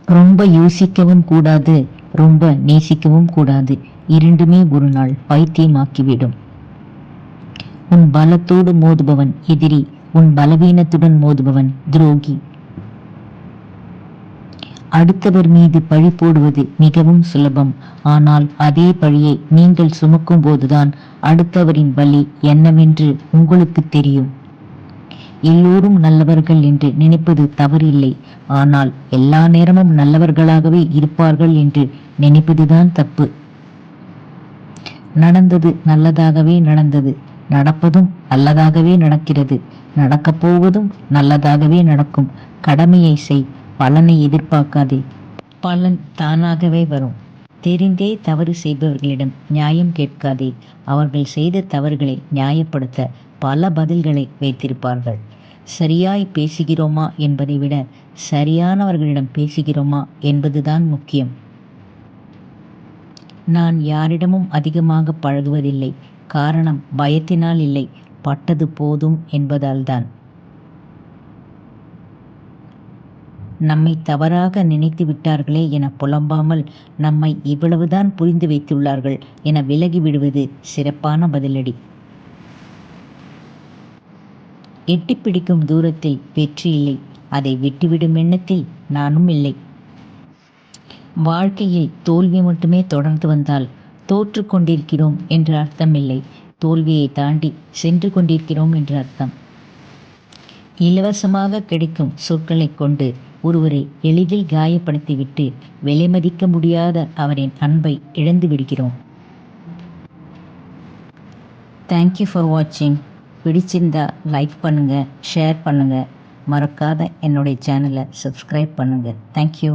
ரொம்ப யோசிக்கவும் கூடாது, ரொம்ப நேசிக்கவும் கூடாது. இரண்டுமே ஒரு நாள் பைத்தியமாக்கிவிடும். உன் பலத்தோடு மோதுபவன் எதிரி, உன் பலவீனத்துடன் மோதுபவன் துரோகி. அடுத்தவர் மீது பழி போடுவது மிகவும் சுலபம். ஆனால் அதே பழியை நீங்கள் சுமக்கும் போதுதான் அடுத்தவரின் வலி என்னவென்று உங்களுக்கு தெரியும். எல்லோரும் நல்லவர்கள் என்று நினைப்பது தவறில்லை. ஆனால் எல்லா நேரமும் நல்லவர்களாகவே இருப்பார்கள் என்று நினைப்பதுதான் தப்பு. நடந்தது நல்லதாகவே நடந்தது, நடப்பதும் நல்லதாகவே நடக்கிறது, நடக்கப் போவதும் நல்லதாகவே நடக்கும். கடமையை செய், பலனை எதிர்பார்க்காதே. பலன் தானாகவே வரும். தெரிந்தே தவறு செய்பவர்களிடம் நியாயம் கேட்காதே. அவர்கள் செய்த தவறுகளை நியாயப்படுத்த பல பதில்களை வைத்திருப்பார்கள். சரியாய் பேசுகிறோமா என்பதை விட சரியானவர்களிடம் பேசுகிறோமா என்பதுதான் முக்கியம். நான் யாரிடமும் அதிகமாக பழகுவதில்லை. காரணம் பயத்தினால் இல்லை, பட்டது போதும் என்பதால்தான். நம்மை தவறாக நினைத்து விட்டார்களே என புலம்பாமல், நம்மை இவ்வளவுதான் புரிந்து வைத்துள்ளார்கள் என விலகி விடுவது சிறப்பான பதிலடி. எட்டிப்பிடிக்கும் தூரத்தில் வெற்றி இல்லை, அதை விட்டுவிடும் எண்ணத்தில் நானும் இல்லை. வாழ்க்கையில் தோல்வி மட்டுமே தொடர்ந்து வந்தால் தோற்று கொண்டிருக்கிறோம் என்று அர்த்தம் இல்லை, தோல்வியை தாண்டி சென்று கொண்டிருக்கிறோம் என்று அர்த்தம். இலவசமாக கிடைக்கும் சொற்களை கொண்டு ஒருவரை எளிதில் காயப்படுத்திவிட்டு விலை மதிக்க முடியாத அவரின் அன்பை இழந்து விடுகிறோம். தேங்க்யூ ஃபார் வாட்சிங். பிடிச்சிருந்தா லைக் பண்ணுங்கள், ஷேர் பண்ணுங்கள். மறக்காத என்னுடைய சேனலை சப்ஸ்கிரைப் பண்ணுங்கள். தேங்க்யூ.